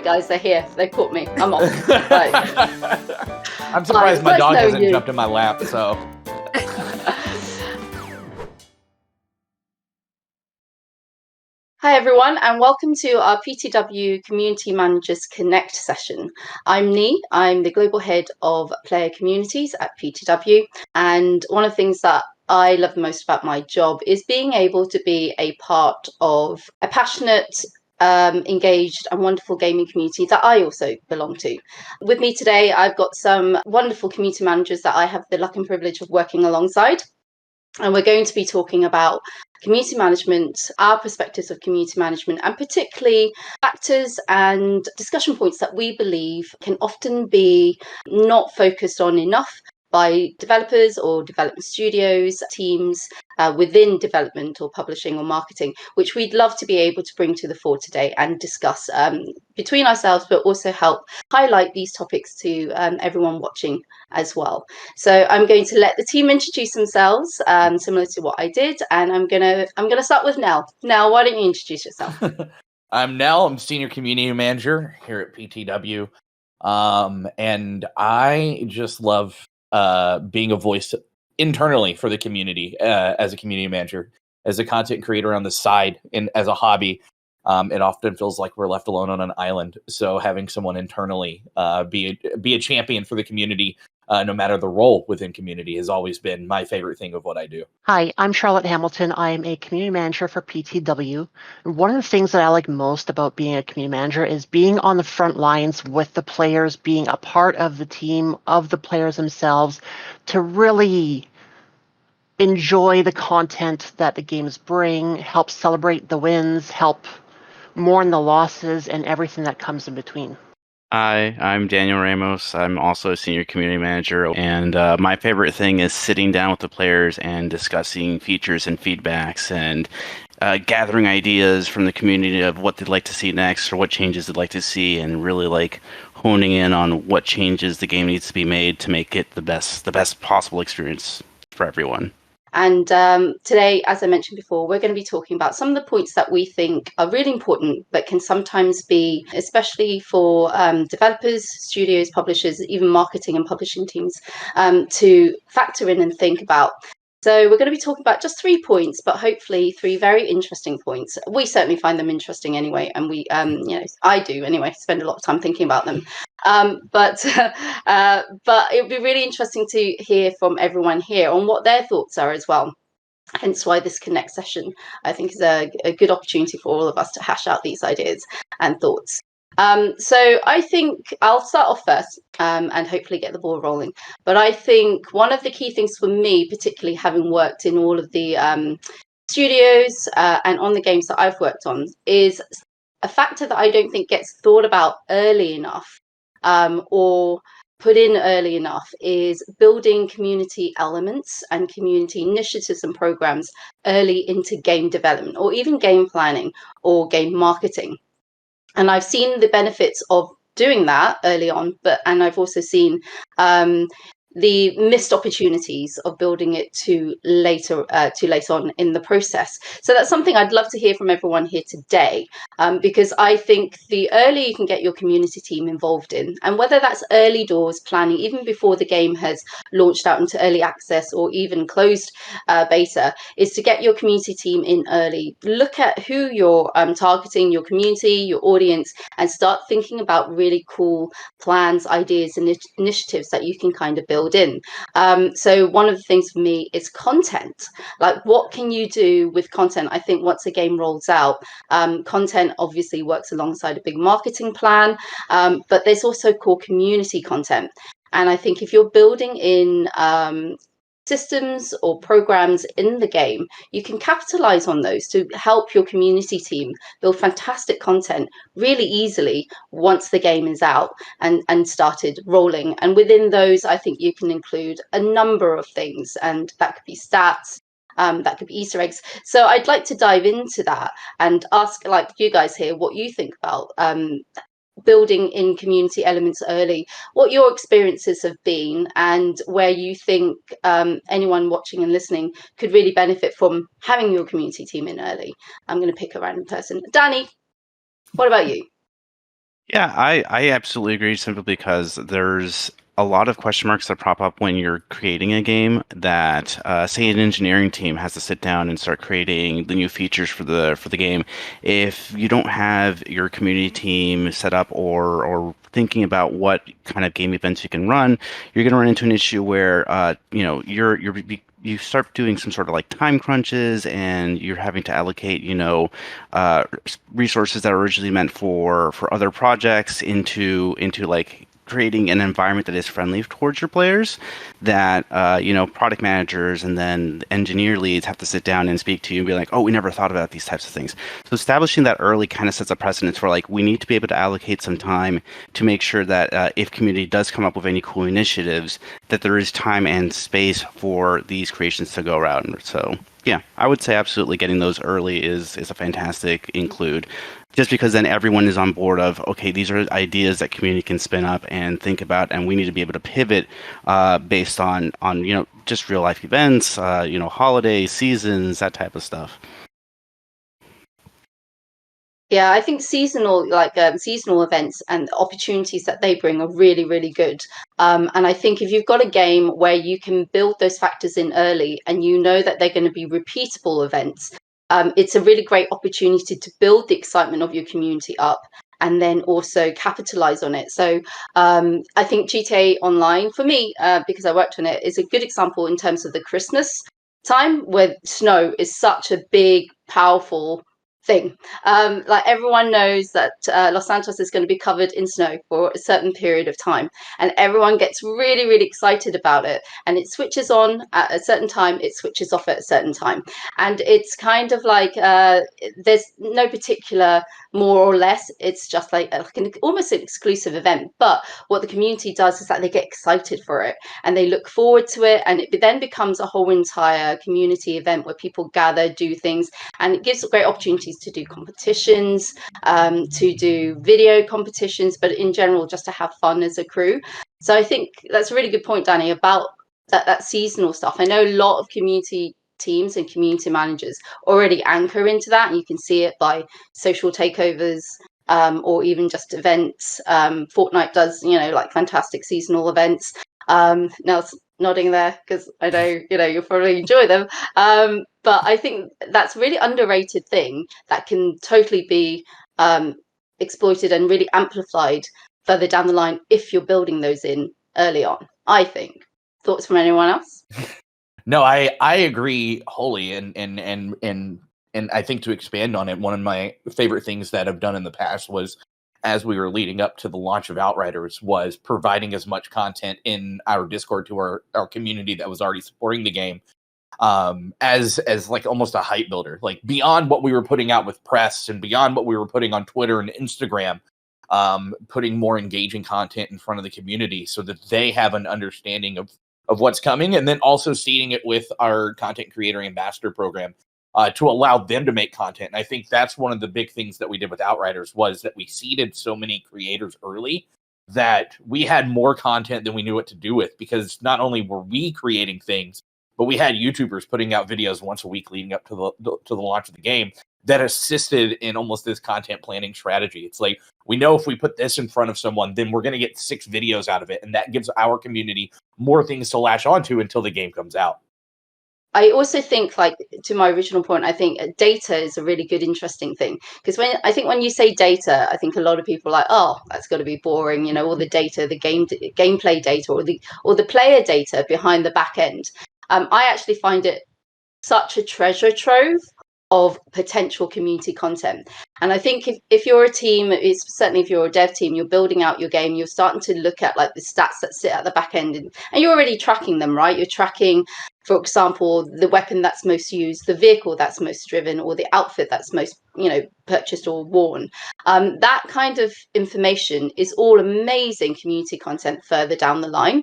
right, guys, they're here. They caught me. I'm off. Right. I'm surprised my dog hasn't you. jumped in my lap, so. Hi everyone, and welcome to our PTW Community Managers Connect session. I'm Nee, I'm the Global Head of Player Communities at PTW, and one of the things that I love the most about my job is being able to be a part of a passionate, engaged and wonderful gaming community that I also belong to. With me today, I've got some wonderful community managers that I have the luck and privilege of working alongside. And we're going to be talking about community management, our perspectives of community management, and particularly factors and discussion points that we believe can often be not focused on enough by developers or development studios, teams within development or publishing or marketing, which we'd love to be able to bring to the fore today and discuss between ourselves, but also help highlight these topics to everyone watching as well. So I'm going to let the team introduce themselves, similar to what I did, and I'm gonna start with Nell. Nell, why don't you introduce yourself? I'm Nell. I'm Senior Community Manager here at PTW, and I just love being a voice internally for the community as a community manager, as a content creator on the side, and as a hobby. It often feels like we're left alone on an island. So having someone internally be a champion for the community, no matter the role within community, has always been my favorite thing of what I do. Hi, I'm Charlotte Hamilton. I am a community manager for PTW. One of the things that I like most about being a community manager is being on the front lines with the players, being a part of the team, of the players themselves, to really enjoy the content that the games bring, help celebrate the wins, help mourn the losses, and everything that comes in between. Hi, I'm Daniel Ramos. I'm also a senior community manager, and my favorite thing is sitting down with the players and discussing features and feedbacks and gathering ideas from the community of what they'd like to see next or what changes they'd like to see, and really like honing in on what changes the game needs to be made to make it the best possible experience for everyone. And today, as I mentioned before, we're going to be talking about some of the points that we think are really important, but can sometimes be, especially for developers, studios, publishers, even marketing and publishing teams, to factor in and think about. So we're going to be talking about just 3 points, but hopefully 3 very interesting points. We certainly find them interesting anyway, and we, I do anyway, spend a lot of time thinking about them. But it would be really interesting to hear from everyone here on what their thoughts are as well. Hence why this Connect session, I think, is a good opportunity for all of us to hash out these ideas and thoughts. So I think I'll start off first and hopefully get the ball rolling. But I think one of the key things for me, particularly having worked in all of the studios and on the games that I've worked on, is a factor that I don't think gets thought about early enough or put in early enough, is building community elements and community initiatives and programs early into game development or even game planning or game marketing. And I've seen the benefits of doing that early on, and I've also seen the missed opportunities of building it too late on in the process. So that's something I'd love to hear from everyone here today, because I think the earlier you can get your community team involved in, and whether that's early doors planning, even before the game has launched out into early access or even closed beta, is to get your community team in early. Look at who you're targeting, your community, your audience, and start thinking about really cool plans, ideas, and initiatives that you can kind of build in. So one of the things for me is content. Like, what can you do with content? I think once a game rolls out, content obviously works alongside a big marketing plan, but there's also core community content. And I think if you're building in systems or programs in the game, you can capitalize on those to help your community team build fantastic content really easily once the game is out and started rolling. And within those, I think you can include a number of things, and that could be stats, that could be Easter eggs. So I'd like to dive into that and ask, like, you guys here, what you think about building in community elements early, what your experiences have been, and where you think anyone watching and listening could really benefit from having your community team in early. I'm going to pick a random person. Danny, what about you? Yeah, I absolutely agree simply because there's a lot of question marks that prop up when you're creating a game that say an engineering team has to sit down and start creating the new features for the game. If you don't have your community team set up or thinking about what kind of game events you can run, you're going to run into an issue where you start doing some sort of like time crunches and you're having to allocate, uh, resources that are originally meant for other projects into like creating an environment that is friendly towards your players that product managers and then engineer leads have to sit down and speak to you and be like, oh, we never thought about these types of things. So establishing that early kind of sets a precedence for like we need to be able to allocate some time to make sure that if community does come up with any cool initiatives, that there is time and space for these creations to go around. So yeah, I would say absolutely getting those early is a fantastic include. Just because then everyone is on board of, okay, these are ideas that community can spin up and think about, and we need to be able to pivot based on just real life events, holidays, seasons, that type of stuff. Yeah, I think seasonal events and opportunities that they bring are really, really good. And I think if you've got a game where you can build those factors in early and you know that they're going to be repeatable events, it's a really great opportunity to build the excitement of your community up and then also capitalize on it. So I think GTA Online, for me, because I worked on it, is a good example in terms of the Christmas time where snow is such a big, powerful thing. Like everyone knows that Los Santos is going to be covered in snow for a certain period of time, and everyone gets really, really excited about it. And it switches on at a certain time, it switches off at a certain time, and it's kind of like there's no particular more or less. It's just like almost an exclusive event. But what the community does is that they get excited for it and they look forward to it, and it then becomes a whole entire community event where people gather, do things, and it gives great opportunities to do competitions, to do video competitions, but in general, just to have fun as a crew. So I think that's a really good point, Danny, about that seasonal stuff. I know a lot of community teams and community managers already anchor into that, and you can see it by social takeovers. Or even just events. Fortnite does, like fantastic seasonal events. Nell's nodding there because I know, you'll probably enjoy them. But I think that's a really underrated thing that can totally be exploited and really amplified further down the line if you're building those in early on, I think. Thoughts from anyone else? No, I agree wholly, and I think to expand on it, one of my favorite things that I've done in the past was, as we were leading up to the launch of Outriders, was providing as much content in our Discord to our community that was already supporting the game, as like almost a hype builder, like beyond what we were putting out with press and beyond what we were putting on Twitter and Instagram, putting more engaging content in front of the community so that they have an understanding of what's coming, and then also seeding it with our content creator ambassador program to allow them to make content. And I think that's one of the big things that we did with Outriders was that we seeded so many creators early that we had more content than we knew what to do with, because not only were we creating things, but we had YouTubers putting out videos once a week leading up to the launch of the game that assisted in almost this content planning strategy. It's like, we know if we put this in front of someone, then we're going to get 6 videos out of it. And that gives our community more things to latch onto until the game comes out. I also think, like, to my original point, I think data is a really good, interesting thing. Because when you say data, I think a lot of people are like, oh, that's got to be boring, all the data, the gameplay data, or the player data behind the back end. I actually find it such a treasure trove of potential community content. And I think if you're a team, certainly if you're a dev team, you're building out your game, you're starting to look at like the stats that sit at the back end, and you're already tracking them, right? You're tracking, for example, the weapon that's most used, the vehicle that's most driven, or the outfit that's most, purchased or worn. That kind of information is all amazing community content further down the line.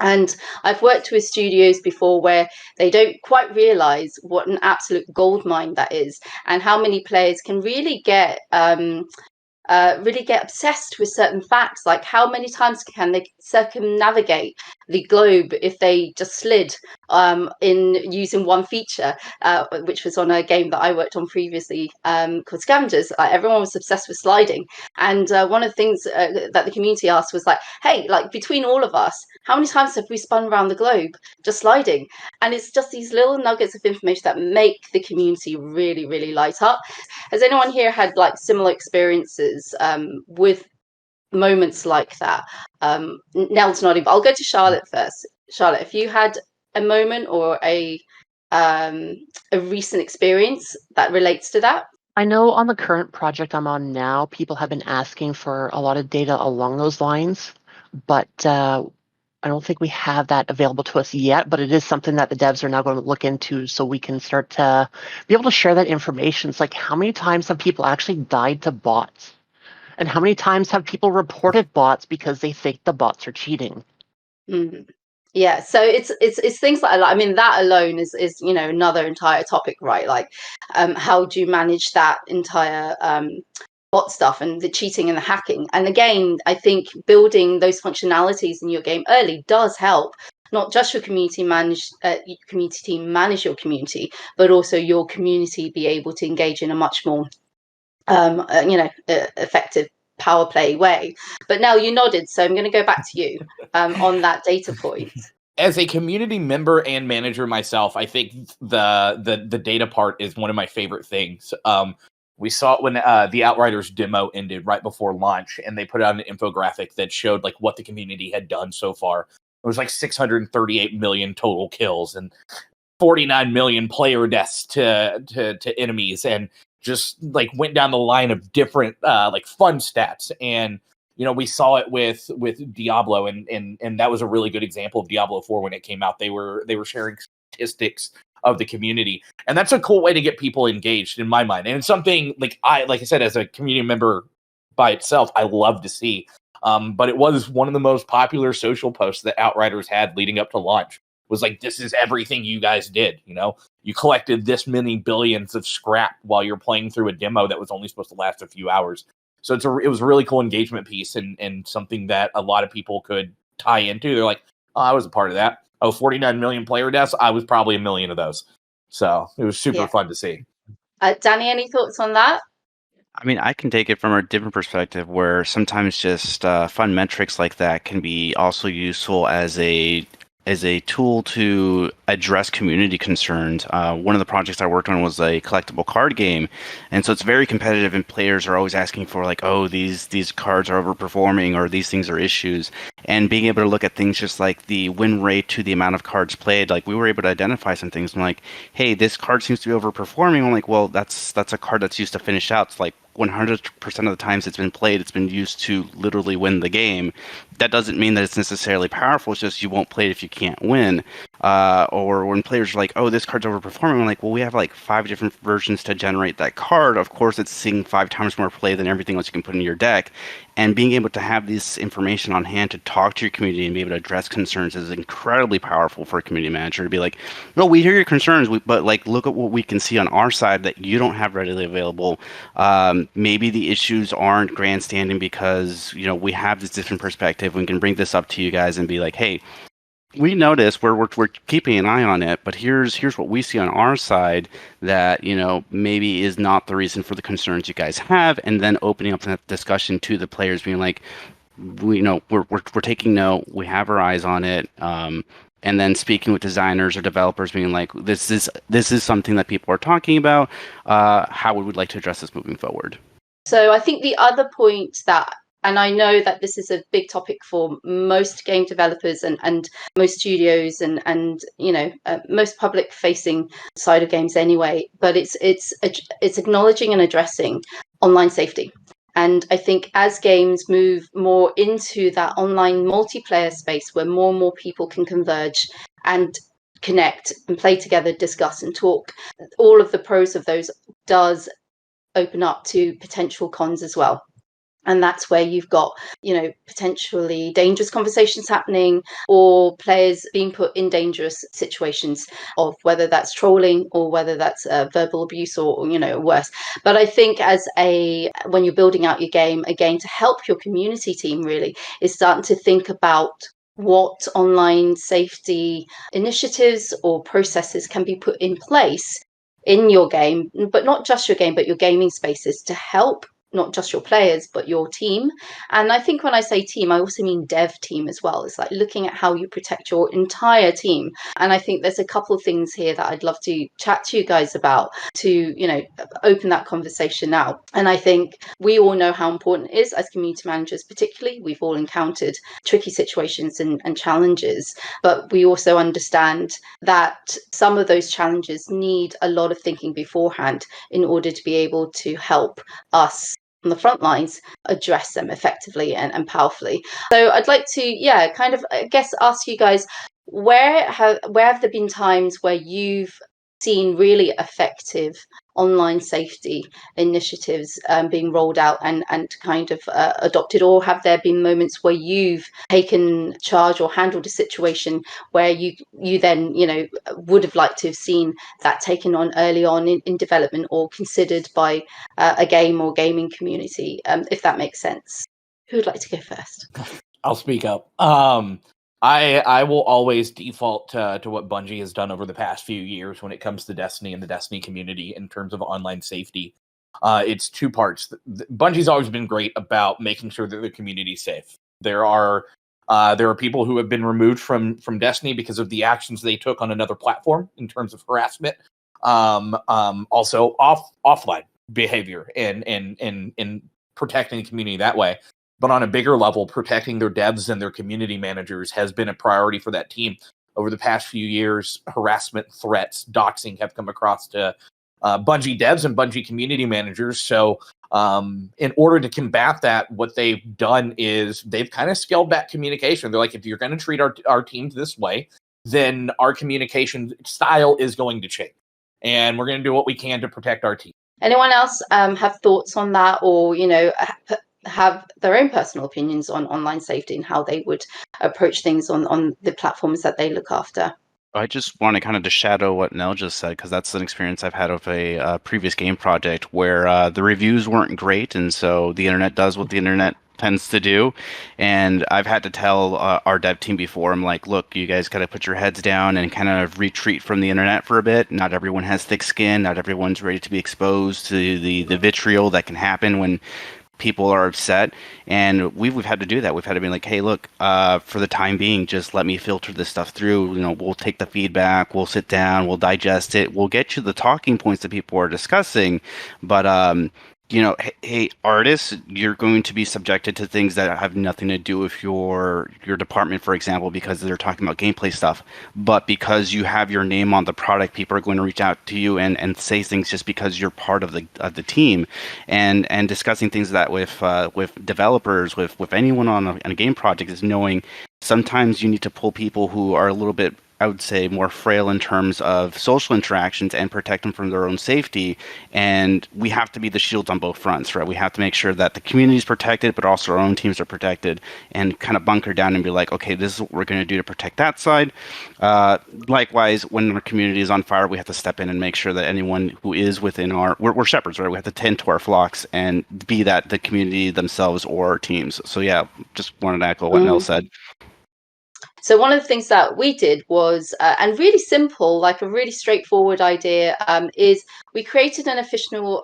And I've worked with studios before where they don't quite realize what an absolute goldmine that is, and how many players can really get really get obsessed with certain facts, like how many times can they circumnavigate the globe if they just slid in using one feature, which was on a game that I worked on previously called Scavengers. Everyone was obsessed with sliding, and one of the things that the community asked was like, hey, like between all of us, how many times have we spun around the globe just sliding? And it's just these little nuggets of information that make the community really, really light up. Has anyone here had like similar experiences with moments like that? Nell's nodding, but I'll go to Charlotte first. Charlotte, if you had a moment or a recent experience that relates to that. I know on the current project I'm on now, people have been asking for a lot of data along those lines, but I don't think we have that available to us yet, but it is something that the devs are now going to look into so we can start to be able to share that information. It's like, how many times have people actually died to bots? And how many times have people reported bots because they think the bots are cheating? Mm. Yeah, so it's things like I mean, that alone is another entire topic, right? Like, how do you manage that entire bot stuff and the cheating and the hacking? And again, I think building those functionalities in your game early does help. Not just your community team manage your community, but also your community be able to engage in a much more effective power play way. But now you nodded, so I'm going to go back to you on that data point. As a community member and manager myself, I think the data part is one of my favorite things. We saw it when the Outriders demo ended right before launch, and they put out an infographic that showed like what the community had done so far. It was like 638 million total kills and 49 million player deaths to enemies, and just like went down the line of different like fun stats. And we saw it with Diablo, and that was a really good example of Diablo 4 when it came out. They were sharing statistics of the community, and that's a cool way to get people engaged in my mind. And it's something like I said, as a community member by itself, I love to see. But it was one of the most popular social posts that Outriders had leading up to launch. Was like, this is everything you guys did. You collected this many billions of scrap while you're playing through a demo that was only supposed to last a few hours. So it was a really cool engagement piece, and something that a lot of people could tie into. They're like, oh, I was a part of that. Oh, 49 million player deaths. I was probably a million of those. So it was super fun to see. Danny, any thoughts on that? I mean, I can take it from a different perspective, where sometimes just fun metrics like that can be also useful as a tool to address community concerns. One of the projects I worked on was a collectible card game, and so it's very competitive, and players are always asking for like, oh, these cards are overperforming, or these things are issues. And being able to look at things just like the win rate to the amount of cards played, like we were able to identify some things. I'm like, hey, this card seems to be overperforming. I'm like, well, that's a card that's used to finish out. It's like 100% of the times it's been played, it's been used to literally win the game. That doesn't mean that it's necessarily powerful. It's just you won't play it if you can't win. Or when players are like, oh, this card's overperforming, I'm like, well, we have like 5 different versions to generate that card. Of course, it's seeing 5 times more play than everything else you can put in your deck. And being able to have this information on hand to talk to your community and be able to address concerns is incredibly powerful for a community manager to be like, no, we hear your concerns, but like, look at what we can see on our side that you don't have readily available. Maybe the issues aren't grandstanding because, we have this different perspective. We can bring this up to you guys and be like, hey, we notice we're keeping an eye on it, but here's what we see on our side that maybe is not the reason for the concerns you guys have, and then opening up that discussion to the players, being like, we're taking note, we have our eyes on it, and then speaking with designers or developers, being like, this is something that people are talking about. How would we like to address this moving forward? So I think the other point that, and I know that this is a big topic for most game developers and most studios and most public facing side of games anyway, but it's acknowledging and addressing online safety. And I think as games move more into that online multiplayer space where more and more people can converge and connect and play together, discuss and talk, all of the pros of those does open up to potential cons as well. And that's where you've got, potentially dangerous conversations happening, or players being put in dangerous situations, of whether that's trolling or whether that's verbal abuse or worse. But I think when you're building out your game, again, to help your community team really is starting to think about what online safety initiatives or processes can be put in place in your game, but not just your game, but your gaming spaces, to help not just your players, but your team. And I think when I say team, I also mean dev team as well. It's like looking at how you protect your entire team. And I think there's a couple of things here that I'd love to chat to you guys about to, open that conversation out. And I think we all know how important it is as community managers, particularly. We've all encountered tricky situations and challenges, but we also understand that some of those challenges need a lot of thinking beforehand in order to be able to help us on the front lines address them effectively and powerfully. So I'd like to, kind of, I guess, ask you guys, where have there been times where you've seen really effective online safety initiatives being rolled out and kind of adopted, or have there been moments where you've taken charge or handled a situation where you then would have liked to have seen that taken on early on in development, or considered by a game or gaming community, if that makes sense? Who would like to go first? I'll speak up. I will always default to what Bungie has done over the past few years when it comes to Destiny and the Destiny community in terms of online safety. It's two parts. Bungie's always been great about making sure that the community is safe. There are people who have been removed from Destiny because of the actions they took on another platform in terms of harassment. Also offline behavior and protecting the community that way. But on a bigger level, protecting their devs and their community managers has been a priority for that team. Over the past few years, harassment, threats, doxing have come across to Bungie devs and Bungie community managers. So in order to combat that, what they've done is they've kind of scaled back communication. They're like, if you're going to treat our teams this way, then our communication style is going to change. And we're going to do what we can to protect our team. Anyone else have thoughts on that, or, have their own personal opinions on online safety and how they would approach things on the platforms that they look after? I just want to kind of shadow what Nell just said, because that's an experience I've had of a previous game project where the reviews weren't great, and so the internet does what the internet tends to do. And I've had to tell our dev team before, I'm like, look, you guys got to put your heads down and kind of retreat from the internet for a bit. Not everyone has thick skin. Not everyone's ready to be exposed to the vitriol that can happen when people are upset, and we've had to do that. We've had to be like, hey, look, for the time being, just let me filter this stuff through. We'll take the feedback, we'll sit down, we'll digest it, we'll get you the talking points that people are discussing, but hey, artists, you're going to be subjected to things that have nothing to do with your department, for example, because they're talking about gameplay stuff. But because you have your name on the product, people are going to reach out to you and say things just because you're part of the team, and discussing things that with developers, with anyone on a game project, is knowing sometimes you need to pull people who are a little bit, I would say, more frail in terms of social interactions and protect them from their own safety. And we have to be the shields on both fronts, right? We have to make sure that the community is protected, but also our own teams are protected, and kind of bunker down and be like, okay, this is what we're going to do to protect that side. Likewise, when our community is on fire, we have to step in and make sure that anyone who is within we're shepherds, right? We have to tend to our flocks and be that the community themselves or our teams. So yeah, just wanted to echo what Nell said. So one of the things that we did was, and really simple, like a really straightforward idea, is we created an official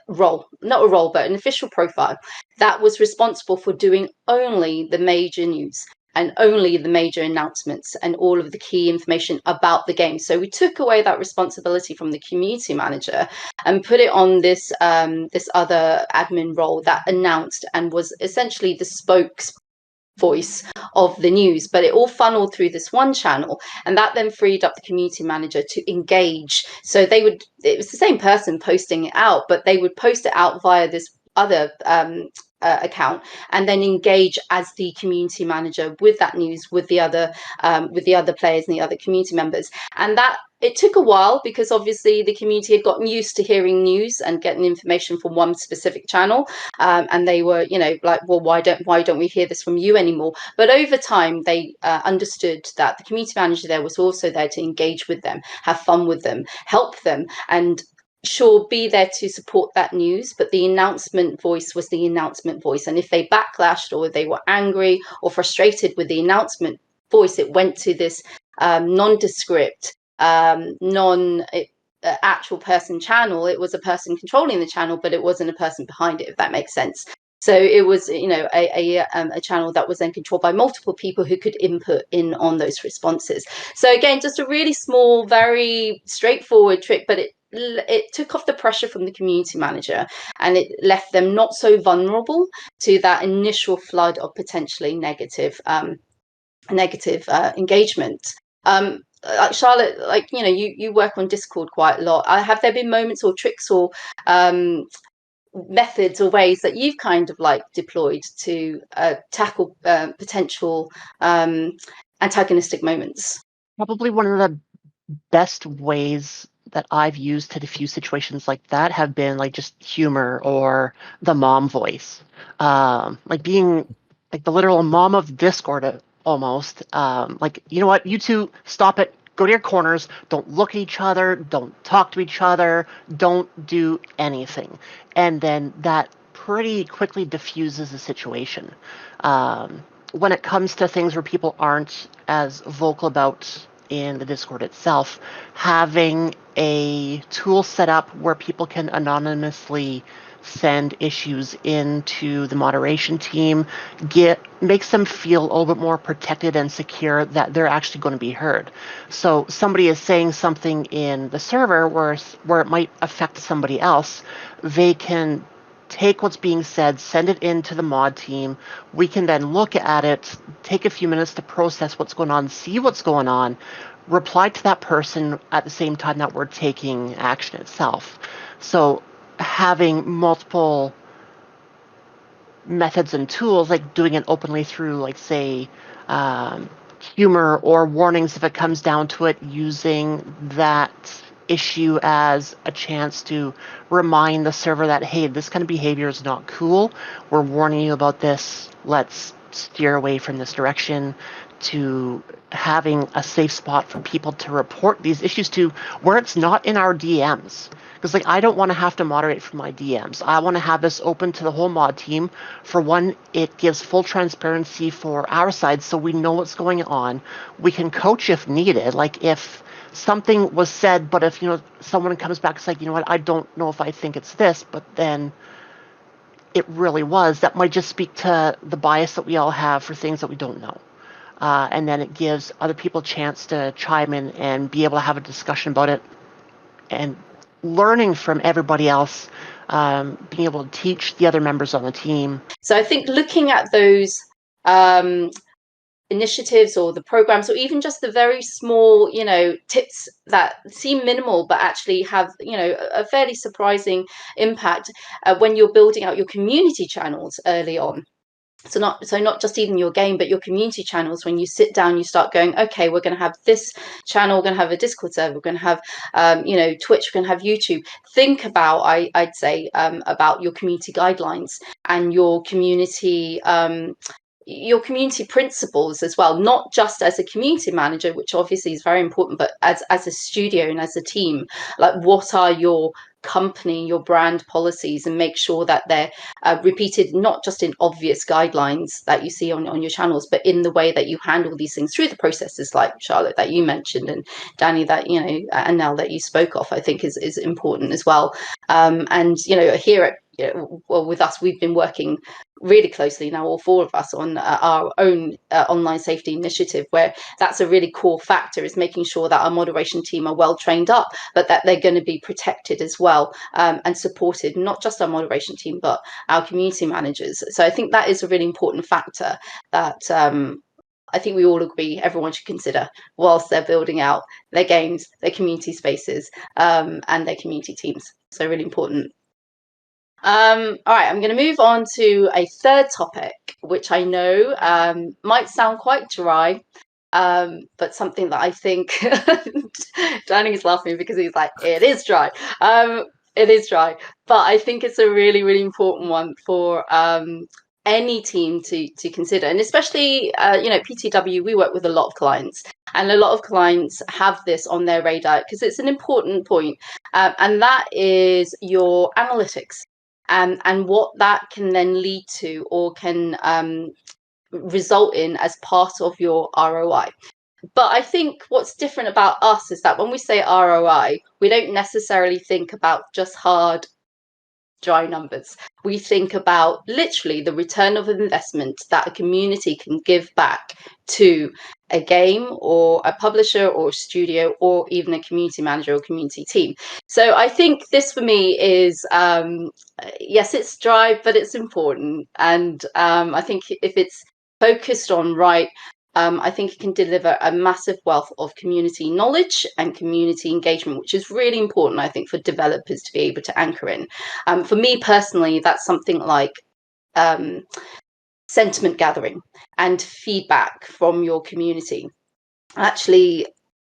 role, not a role, but an official profile that was responsible for doing only the major news and only the major announcements and all of the key information about the game. So we took away that responsibility from the community manager and put it on this other admin role that announced and was essentially the voice of the news, but it all funneled through this one channel, and that then freed up the community manager to engage. So it was the same person posting it out, but they would post it out via this other account, and then engage as the community manager with that news, with the other players and the other community members. And that it took a while because obviously the community had gotten used to hearing news and getting information from one specific channel, and they were, like, well, why don't we hear this from you anymore? But over time, they understood that the community manager there was also there to engage with them, have fun with them, help them, and sure, be there to support that news, but the announcement voice was the announcement voice. And if they backlashed or they were angry or frustrated with the announcement voice, it went to this nondescript, non actual person channel. It was a person controlling the channel, but it wasn't a person behind it, if that makes sense. So it was, a channel that was then controlled by multiple people who could input in on those responses. So again, just a really small, very straightforward trick, but it took off the pressure from the community manager, and it left them not so vulnerable to that initial flood of potentially negative engagement. Charlotte, like, you work on Discord quite a lot. Have there been moments or tricks or methods or ways that you've kind of like deployed to tackle potential antagonistic moments? Probably one of the best ways that I've used to diffuse situations like that have been like just humor or the mom voice, like being like the literal mom of Discord almost. Like, you know what, you two, stop it. Go to your corners. Don't look at each other. Don't talk to each other. Don't do anything. And then that pretty quickly diffuses the situation. When it comes to things where people aren't as vocal about in the Discord itself, having a tool set up where people can anonymously send issues into the moderation team makes them feel a little bit more protected and secure that they're actually going to be heard. So somebody is saying something in the server where it might affect somebody else, they can take what's being said, send it into the mod team. We can then look at it, take a few minutes to process what's going on, see what's going on, reply to that person at the same time that we're taking action itself. So having multiple methods and tools, like doing it openly through, like, say, humor or warnings if it comes down to it, using that issue as a chance to remind the server that, hey, this kind of behavior is not cool. We're warning you about this. Let's steer away from this direction, to having a safe spot for people to report these issues to where it's not in our DMs. Because, like, I don't want to have to moderate from my DMs. I want to have this open to the whole mod team. For one, it gives full transparency for our side so we know what's going on. We can coach if needed. Like, if something was said, but if, someone comes back, it's like, you know what, I don't know if I think it's this, but then it really was, that might just speak to the bias that we all have for things that we don't know. And then it gives other people a chance to chime in and be able to have a discussion about it, and learning from everybody else, being able to teach the other members on the team. So I think looking at those initiatives or the programs, or even just the very small, tips that seem minimal but actually have, a fairly surprising impact when you're building out your community channels early on. So not just even your game, but your community channels. When you sit down, you start going, okay, we're going to have this channel, we're going to have a Discord server, we're going to have, Twitch, we're going to have YouTube. Think about, I'd say, about your community guidelines and your community principles as well, not just as a community manager, which obviously is very important, but as a studio and as a team. Like, what are your company, your brand policies, and make sure that they're repeated, not just in obvious guidelines that you see on your channels, but in the way that you handle these things through the processes, like Charlotte that you mentioned, and Danny that and Nell that you spoke of, I think is important as well. And here at with us, we've been working really closely now, all four of us, on our own online safety initiative, where that's a really core factor, is making sure that our moderation team are well trained up, but that they're going to be protected as well, and supported, not just our moderation team, but our community managers. So I think that is a really important factor that I think we all agree everyone should consider whilst they're building out their games, their community spaces, and their community teams. So really important. All right, I'm going to move on to a third topic, which I know might sound quite dry, but something that I think Danny's laughing because he's like, it is dry. It is dry, but I think it's a really, really important one for any team to consider, and especially PTW. We work with a lot of clients, and a lot of clients have this on their radar because it's an important point, and that is your analytics, and what that can then lead to or can result in as part of your ROI. But I think what's different about us is that when we say ROI, we don't necessarily think about just hard, dry numbers. We think about literally the return of investment that a community can give back to a game or a publisher or a studio or even a community manager or community team. So I think this for me is, yes, it's dry, but it's important. And I think if it's focused on right, I think it can deliver a massive wealth of community knowledge and community engagement, which is really important, I think, for developers to be able to anchor in. For me personally, that's something like sentiment gathering and feedback from your community. Actually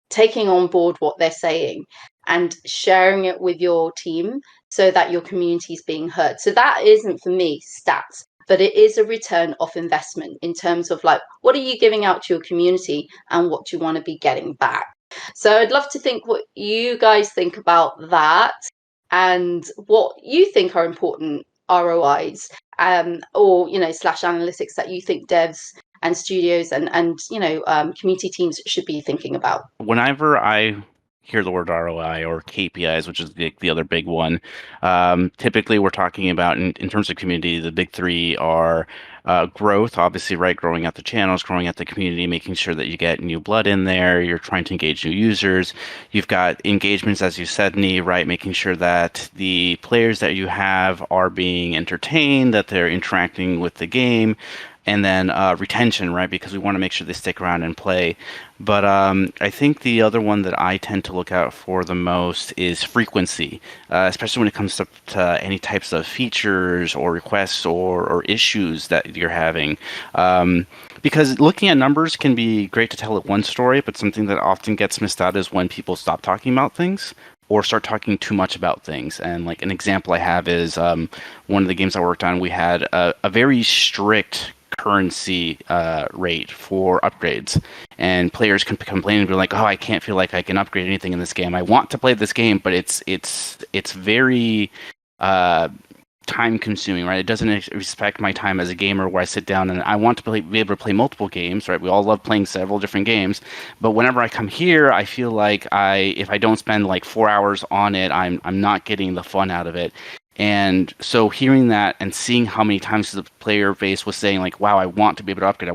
taking on board what they're saying and sharing it with your team so that your community is being heard. So that isn't for me stats, but it is a return of investment in terms of like, what are you giving out to your community and what do you want to be getting back? So I'd love to think what you guys think about that and what you think are important ROIs or slash analytics that you think devs and studios and community teams should be thinking about. Whenever I hear the word ROI or KPIs, which is the other big one, typically we're talking about in terms of community, the big three are growth, obviously, right? Growing out the channels, growing out the community, making sure that you get new blood in there. You're trying to engage new users. You've got engagements, as you said, Nee, right? Making sure that the players that you have are being entertained, that they're interacting with the game. And then retention, right? Because we want to make sure they stick around and play. But I think the other one that I tend to look out for the most is frequency, especially when it comes to any types of features or requests or issues that you're having. Because looking at numbers can be great to tell it one story, but something that often gets missed out is when people stop talking about things or start talking too much about things. And like an example I have is one of the games I worked on, we had a very strict currency rate for upgrades, and players can complain and be like, "Oh, I can't feel like I can upgrade anything in this game. I want to play this game, but it's very time consuming, right? It doesn't respect my time as a gamer where I sit down and I want to be able to play multiple games, right? We all love playing several different games, but whenever I come here, I feel like if I don't spend like 4 hours on it, I'm not getting the fun out of it." And so hearing that and seeing how many times the player base was saying like, wow, I want to be able to upgrade. I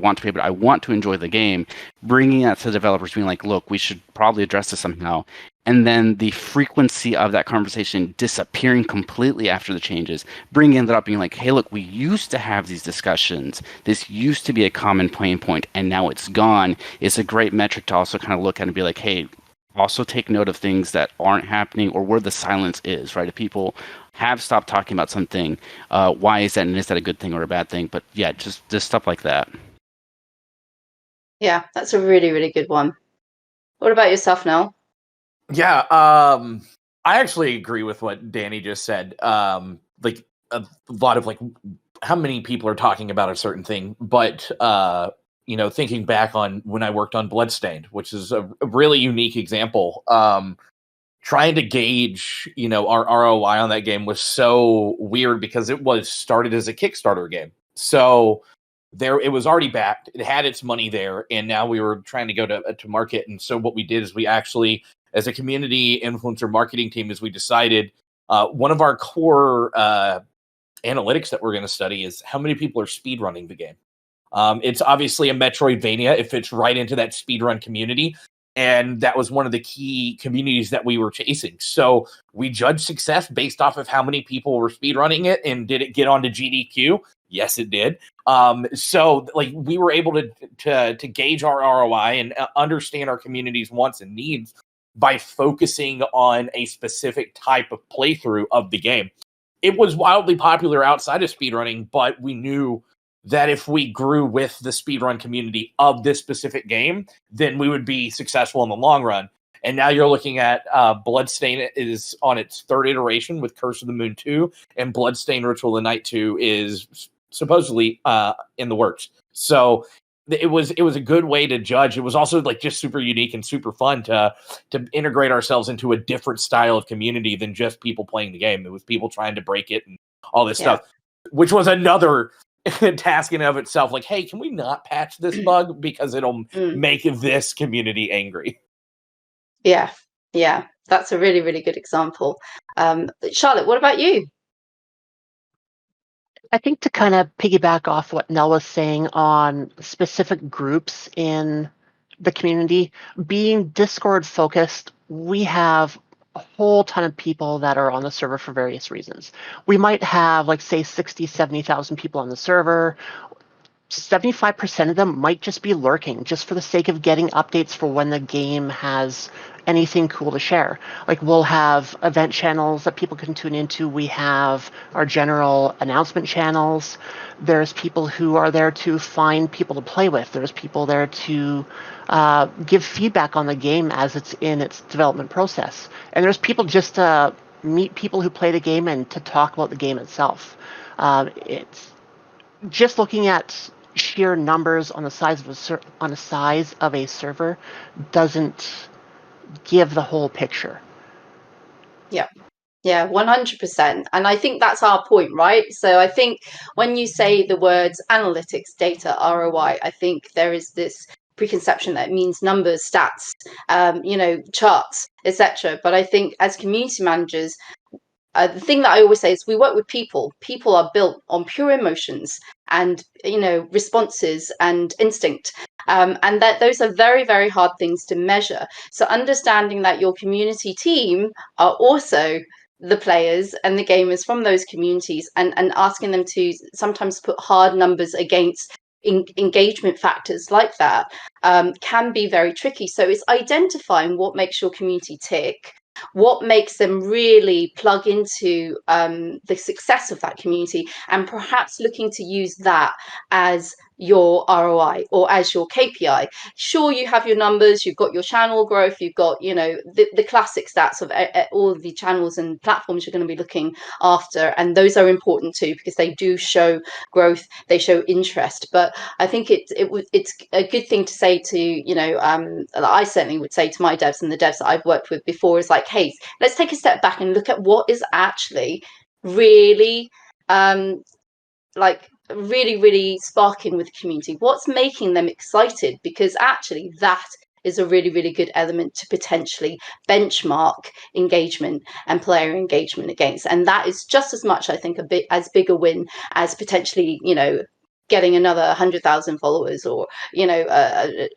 want to enjoy the game, bringing that to developers being like, look, we should probably address this somehow. And then the frequency of that conversation disappearing completely after the changes, bringing it up being like, hey, look, we used to have these discussions. This used to be a common pain point and now it's gone. It's a great metric to also kind of look at and be like, hey, also take note of things that aren't happening or where the silence is, right? If people have stopped talking about something, why is that, and is that a good thing or a bad thing? But yeah, just stuff like that. Yeah, that's a really, really good one. What about yourself, Noel? Yeah, I actually agree with what Danny just said. Like a lot of like how many people are talking about a certain thing, but thinking back on when I worked on Bloodstained, which is a really unique example. Trying to gauge, our ROI on that game was so weird because it was started as a Kickstarter game. So it was already backed. It had its money there, and now we were trying to go to market. And so what we did is we actually, as a community influencer marketing team, is we decided one of our core analytics that we're going to study is how many people are speedrunning the game. It's obviously a Metroidvania. It fits right into that speedrun community. And that was one of the key communities that we were chasing. So we judged success based off of how many people were speedrunning it. And did it get onto GDQ? Yes, it did. So like we were able to gauge our ROI and understand our community's wants and needs by focusing on a specific type of playthrough of the game. It was wildly popular outside of speedrunning, but we knew that if we grew with the speedrun community of this specific game, then we would be successful in the long run. And now you're looking at Bloodstain is on its third iteration with Curse of the Moon 2, and Bloodstain Ritual of the Night 2 is supposedly in the works. So it was a good way to judge. It was also like just super unique and super fun to integrate ourselves into a different style of community than just people playing the game. It was people trying to break it and all this stuff, which was another task in of itself. Like, hey, can we not patch this bug because it'll make this community angry? Yeah, that's a really, really good example. Charlotte, what about you? I think to kind of piggyback off what Nell was saying on specific groups in the community, being Discord focused, we have a whole ton of people that are on the server for various reasons. We might have, like, say, 60, 70,000 people on the server. 75% of them might just be lurking just for the sake of getting updates for when the game has anything cool to share. Like, we'll have event channels that people can tune into. We have our general announcement channels. There's people who are there to find people to play with. There's people there to give feedback on the game as it's in its development process. And there's people just to meet people who play the game and to talk about the game itself. It's just looking at sheer numbers on the size of a server doesn't give the whole picture. Yeah, 100%. And I think that's our point, right? So I think when you say the words analytics, data, ROI, I think there is this preconception that it means numbers, stats, charts, etc. But I think as community managers, the thing that I always say is we work with people. People are built on pure emotions and, responses and instinct. And that those are very, very hard things to measure. So understanding that your community team are also the players and the gamers from those communities, and asking them to sometimes put hard numbers against engagement factors like that can be very tricky. So it's identifying what makes your community tick, what makes them really plug into the success of that community, and perhaps looking to use that as your ROI or as your KPI. Sure, you have your numbers, you've got your channel growth, you've got, the classic stats of all of the channels and platforms you're going to be looking after. And those are important too, because they do show growth, they show interest. But I think it's a good thing to say to, I certainly would say to my devs and the devs that I've worked with before is like, hey, let's take a step back and look at what is actually really really, really sparking with the community. What's making them excited? Because actually that is a really, really good element to potentially benchmark engagement and player engagement against. And that is just as much, I think, as big a win as potentially, getting another 100,000 followers or,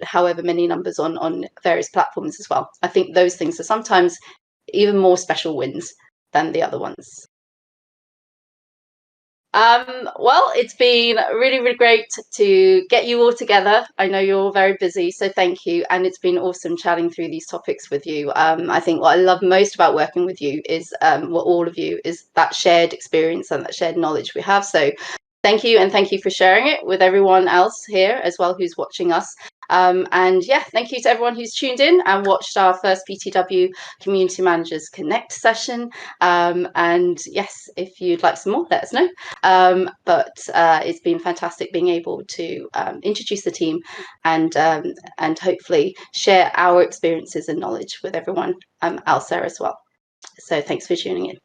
however many numbers on various platforms as well. I think those things are sometimes even more special wins than the other ones. Well, it's been really, really great to get you all together. I know you're all very busy, so thank you. And it's been awesome chatting through these topics with you. I think what I love most about working with you is what all of you is that shared experience and that shared knowledge we have. So thank you, and thank you for sharing it with everyone else here as well who's watching us. And yeah, thank you to everyone who's tuned in and watched our first PTW Community Managers Connect session. And yes, if you'd like some more, let us know. But it's been fantastic being able to introduce the team and hopefully share our experiences and knowledge with everyone else there as well. So thanks for tuning in.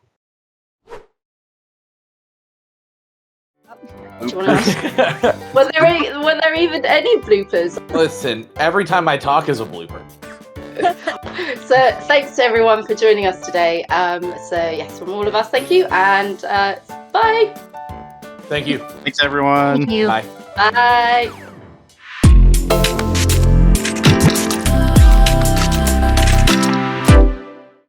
Do you want to ask? were there even any bloopers? Listen, every time I talk is a blooper. So thanks to everyone for joining us today. So yes, from all of us, thank you, and bye. Thank you. Thanks, everyone. Thank you. Bye. Bye.